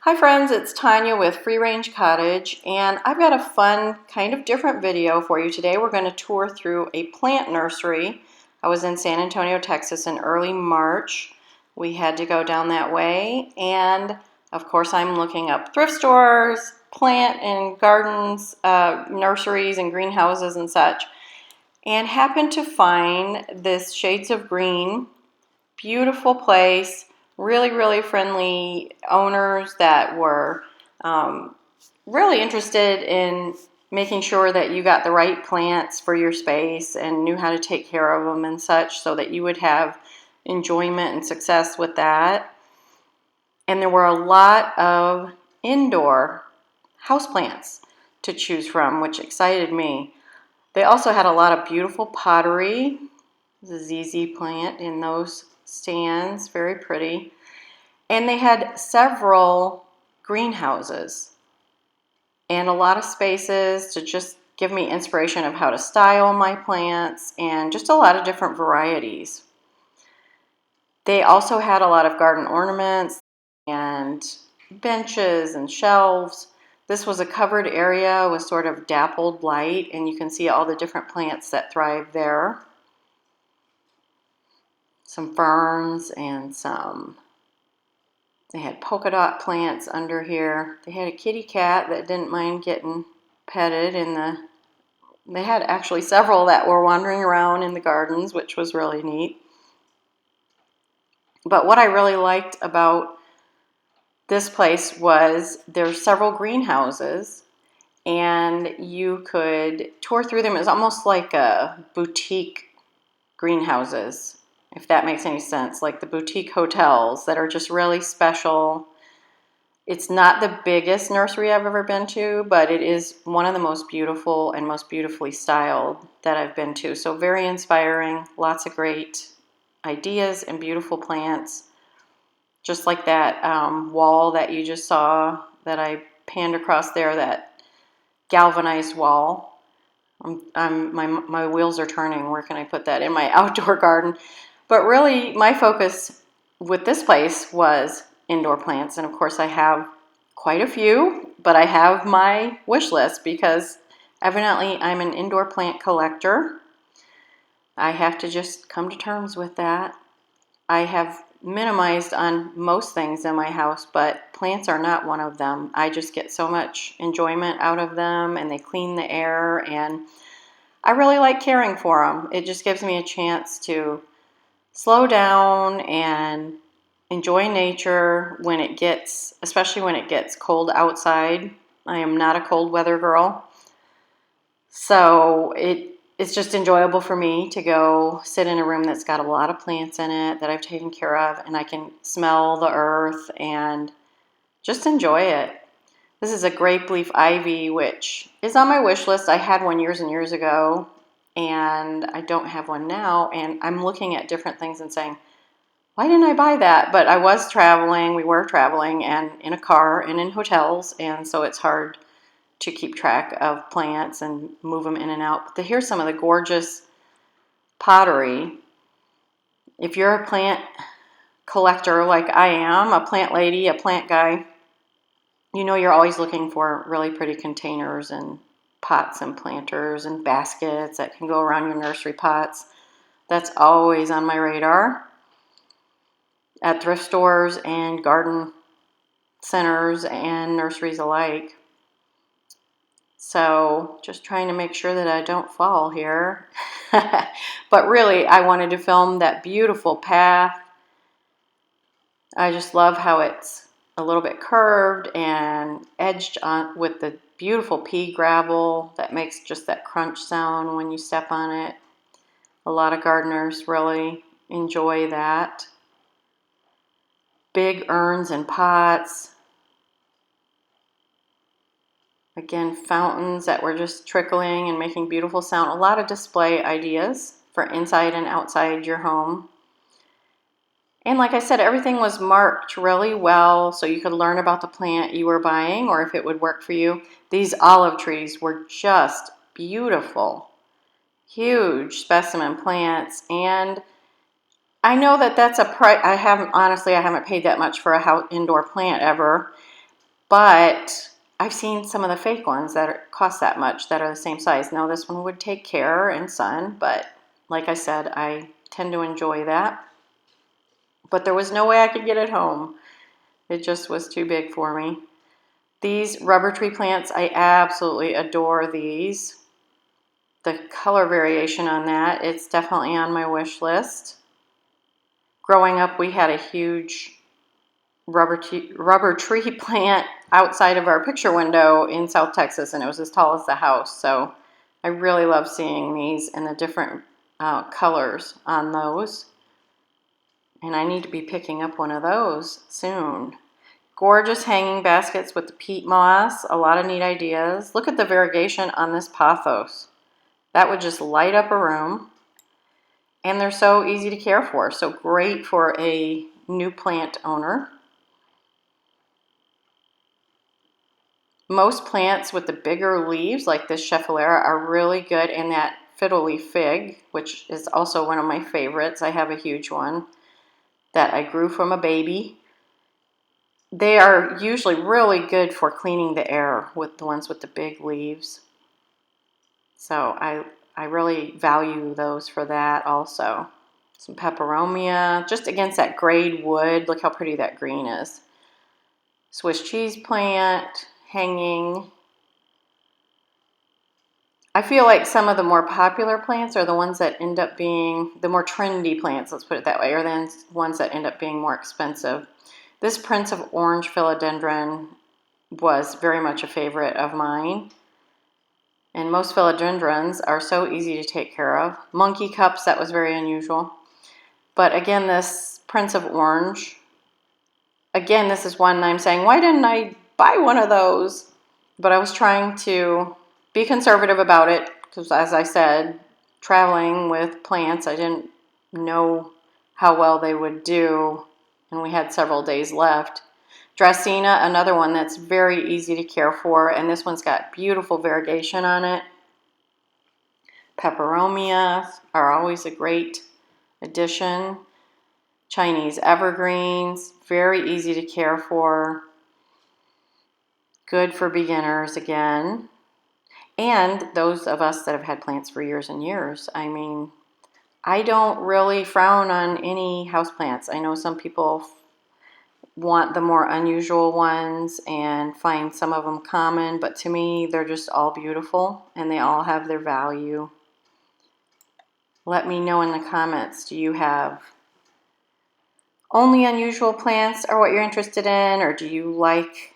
Hi friends, it's Tanya with Free Range Cottage, and I've got a fun, kind of different video for you today. We're going to tour through a plant nursery. I was in San Antonio, Texas in early March. We had to go down that way, and of course I'm looking up thrift stores, plant and gardens, nurseries and greenhouses and such, and happened to find this Shades of Green. Beautiful place, really friendly owners that were really interested in making sure that you got the right plants for your space and knew how to take care of them and such so that you would have enjoyment and success with that. And there were a lot of indoor houseplants to choose from, which excited me. They also had a lot of beautiful pottery. The ZZ plant in those stands, very pretty. And they had several greenhouses and a lot of spaces to just give me inspiration of how to style my plants and just a lot of different varieties. They also had a lot of garden ornaments and benches and shelves. This was a covered area with sort of dappled light, and you can see all the different plants that thrive there. Some ferns and they had polka dot plants under here. They had a kitty cat that didn't mind getting petted they had actually several that were wandering around in the gardens, which was really neat. But what I really liked about this place was there's several greenhouses, and you could tour through them. It was almost like a boutique greenhouses, if that makes any sense, like the boutique hotels that are just really special. It's not the biggest nursery I've ever been to, but it is one of the most beautiful and most beautifully styled that I've been to. So very inspiring, lots of great ideas and beautiful plants. Just like that wall that you just saw that I panned across there, that galvanized wall. My wheels are turning. Where can I put that? In my outdoor garden. But really, my focus with this place was indoor plants. And of course, I have quite a few, but I have my wish list because evidently I'm an indoor plant collector. I have to just come to terms with that. I have minimized on most things in my house, but plants are not one of them. I just get so much enjoyment out of them, and they clean the air, and I really like caring for them. It just gives me a chance to slow down and enjoy nature when it gets, especially when it gets cold outside. I am not a cold weather girl. So it's just enjoyable for me to go sit in a room that's got a lot of plants in it that I've taken care of, and I can smell the earth and just enjoy it. This is a Grape Leaf Ivy, which is on my wish list. I had one years and years ago, and I don't have one now, and I'm looking at different things and saying, why didn't I buy that? But I was traveling, we were traveling, and in a car and in hotels, and so it's hard to keep track of plants and move them in and out. But here's some of the gorgeous pottery. If you're a plant collector like I am, a plant lady, a plant guy, you know you're always looking for really pretty containers and pots and planters and baskets that can go around your nursery pots. That's always on my radar at thrift stores and garden centers and nurseries alike. So just trying to make sure that I don't fall here. But really, I wanted to film that beautiful path. I just love how it's a little bit curved and edged on with the beautiful pea gravel that makes just that crunch sound when you step on it. A lot of gardeners really enjoy that. Big urns and pots. Again, fountains that were just trickling and making beautiful sound. A lot of display ideas for inside and outside your home. And like I said, everything was marked really well so you could learn about the plant you were buying or if it would work for you. These olive trees were just beautiful. Huge specimen plants. And I know that that's a price. I haven't paid that much for a indoor plant ever. But I've seen some of the fake ones that cost that much that are the same size. Now this one would take care and sun, but like I said, I tend to enjoy that. But there was no way I could get it home. It just was too big for me. These rubber tree plants, I absolutely adore these. The color variation on that, it's definitely on my wish list. Growing up, we had a huge rubber tree plant outside of our picture window in South Texas, and it was as tall as the house. So I really love seeing these and the different colors on those. And I need to be picking up one of those soon. Gorgeous hanging baskets with the peat moss. A lot of neat ideas. Look at the variegation on this pothos. That would just light up a room. And they're so easy to care for. So great for a new plant owner. Most plants with the bigger leaves, like this Schefflera, are really good, and that Fiddly Fig, which is also one of my favorites. I have a huge one that I grew from a baby. They are usually really good for cleaning the air with the ones with the big leaves. So I really value those for that also. Some Peperomia, just against that grayed wood. Look how pretty that green is. Swiss cheese plant, hanging. I feel like some of the more popular plants are the ones that end up being the more trendy plants, let's put it that way, or then ones that end up being more expensive. This Prince of Orange Philodendron was very much a favorite of mine. And most philodendrons are so easy to take care of. Monkey cups, that was very unusual. But again, this Prince of Orange, again, this is one I'm saying, why didn't I buy one of those? But I was trying to be conservative about it because, as I said, traveling with plants, I didn't know how well they would do, and we had several days left. Dracena, another one that's very easy to care for, and this one's got beautiful variegation on it. Peperomia are always a great addition. Chinese evergreens, very easy to care for. Good for beginners again. And those of us that have had plants for years and years. I mean, I don't really frown on any houseplants. I know some people want the more unusual ones and find some of them common, but to me, they're just all beautiful and they all have their value. Let me know in the comments, do you have only unusual plants are what you're interested in, or do you like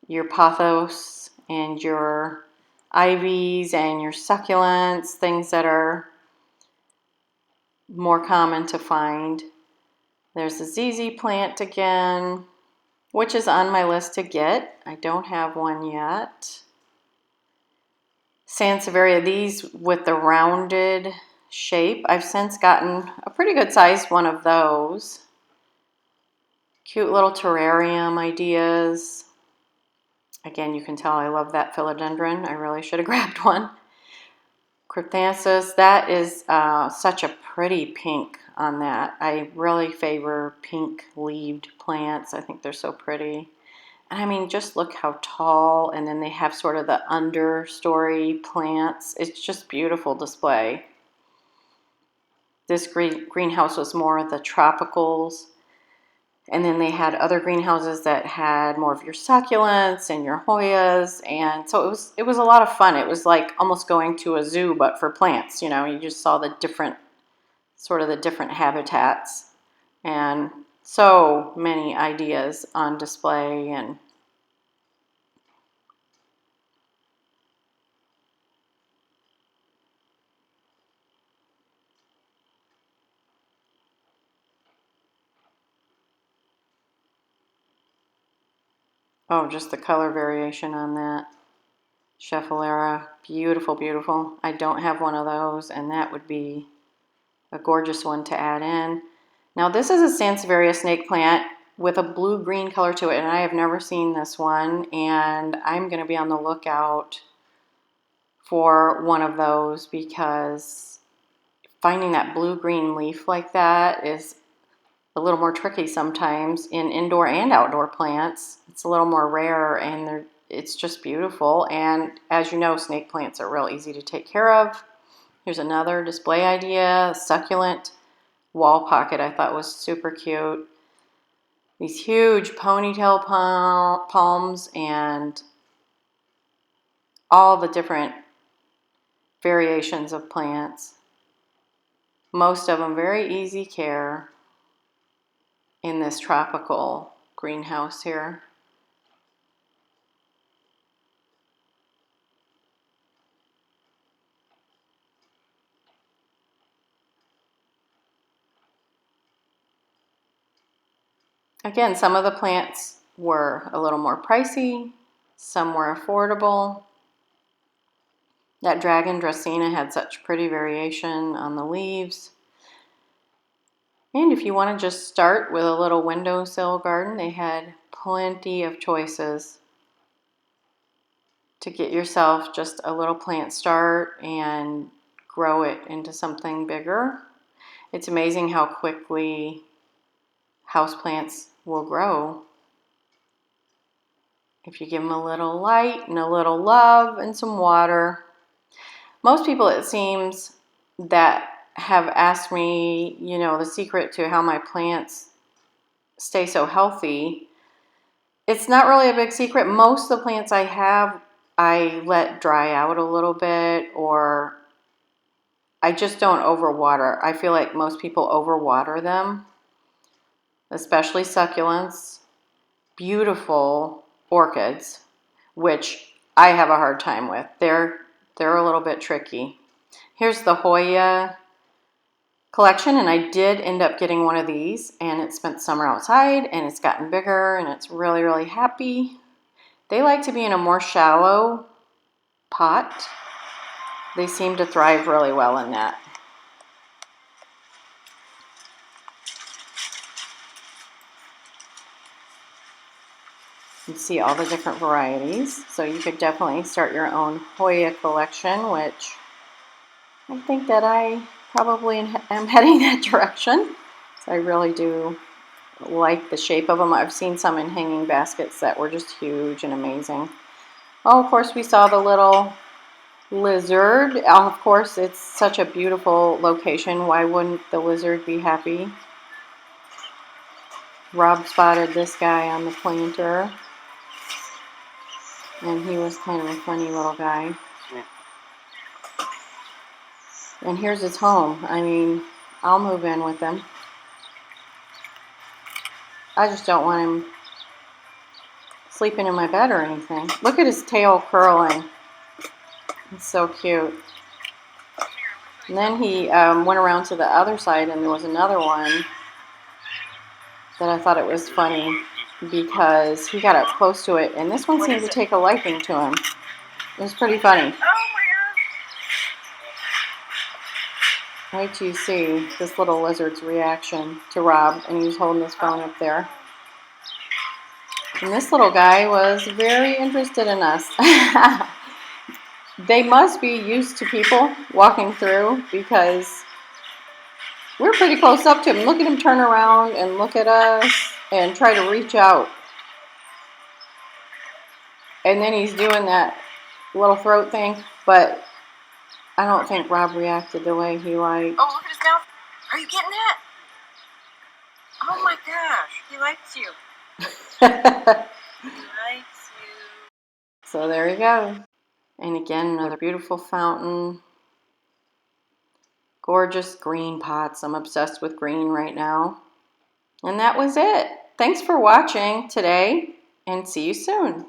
your pothos and your ivies and your succulents, things that are more common to find? There's the ZZ plant again, which is on my list to get. I don't have one yet. Sansevieria, these with the rounded shape. I've since gotten a pretty good sized one of those. Cute little terrarium ideas. Again, you can tell I love that philodendron. I really should have grabbed one. Crypthanthus, that is such a pretty pink on that. I really favor pink-leaved plants. I think they're so pretty. And I mean, just look how tall, and then they have sort of the understory plants. It's just beautiful display. This greenhouse was more of the tropicals. And then they had other greenhouses that had more of your succulents and your Hoyas. And so it was a lot of fun. It was like almost going to a zoo, but for plants. You know, you just saw the different, sort of the different habitats. And so many ideas on display. And oh, just the color variation on that. Schefflera, beautiful, beautiful. I don't have one of those, and that would be a gorgeous one to add in. Now this is a Sansevieria snake plant with a blue-green color to it, and I have never seen this one, and I'm going to be on the lookout for one of those because finding that blue-green leaf like that is a little more tricky sometimes in indoor and outdoor plants. It's a little more rare, and it's just beautiful. And as you know, snake plants are real easy to take care of. Here's another display idea, succulent wall pocket. I thought was super cute. These huge ponytail palms and all the different variations of plants. Most of them very easy care in this tropical greenhouse here. Again, some of the plants were a little more pricey, some were affordable. That dragon Dracaena had such pretty variation on the leaves. And if you want to just start with a little windowsill garden, they had plenty of choices to get yourself just a little plant start and grow it into something bigger. It's amazing how quickly houseplants will grow if you give them a little light and a little love and some water. Most people, it seems, that have asked me, you know, the secret to how my plants stay so healthy. It's not really a big secret. Most of the plants I have, I let dry out a little bit, or I just don't overwater. I feel like most people overwater them, especially succulents, beautiful orchids, which I have a hard time with. They're a little bit tricky. Here's the Hoya Collection, and I did end up getting one of these, and it spent summer outside, and it's gotten bigger, and it's really, really happy. They like to be in a more shallow pot. They seem to thrive really well in that. You see all the different varieties, so you could definitely start your own Hoya collection, which I think that I probably am heading that direction. So I really do like the shape of them. I've seen some in hanging baskets that were just huge and amazing. Oh, of course, we saw the little lizard. Of course, it's such a beautiful location. Why wouldn't the lizard be happy? Rob spotted this guy on the planter, and he was kind of a funny little guy. Yeah. And here's his home. I mean, I'll move in with him. I just don't want him sleeping in my bed or anything. Look at his tail curling. It's so cute. And then he went around to the other side, and there was another one that I thought it was funny because he got up close to it, and this one seemed to take a liking to him. It was pretty funny. Wait till you see this little lizard's reaction to Rob, and he was holding his phone up there. And this little guy was very interested in us. They must be used to people walking through because we're pretty close up to him. Look at him turn around and look at us and try to reach out. And then he's doing that little throat thing, but I don't think Rob reacted the way he liked. Oh, look at his mouth. Are you getting that? Oh my gosh, he likes you. He likes you. So there you go. And again, another beautiful fountain. Gorgeous green pots. I'm obsessed with green right now. And that was it. Thanks for watching today, and see you soon.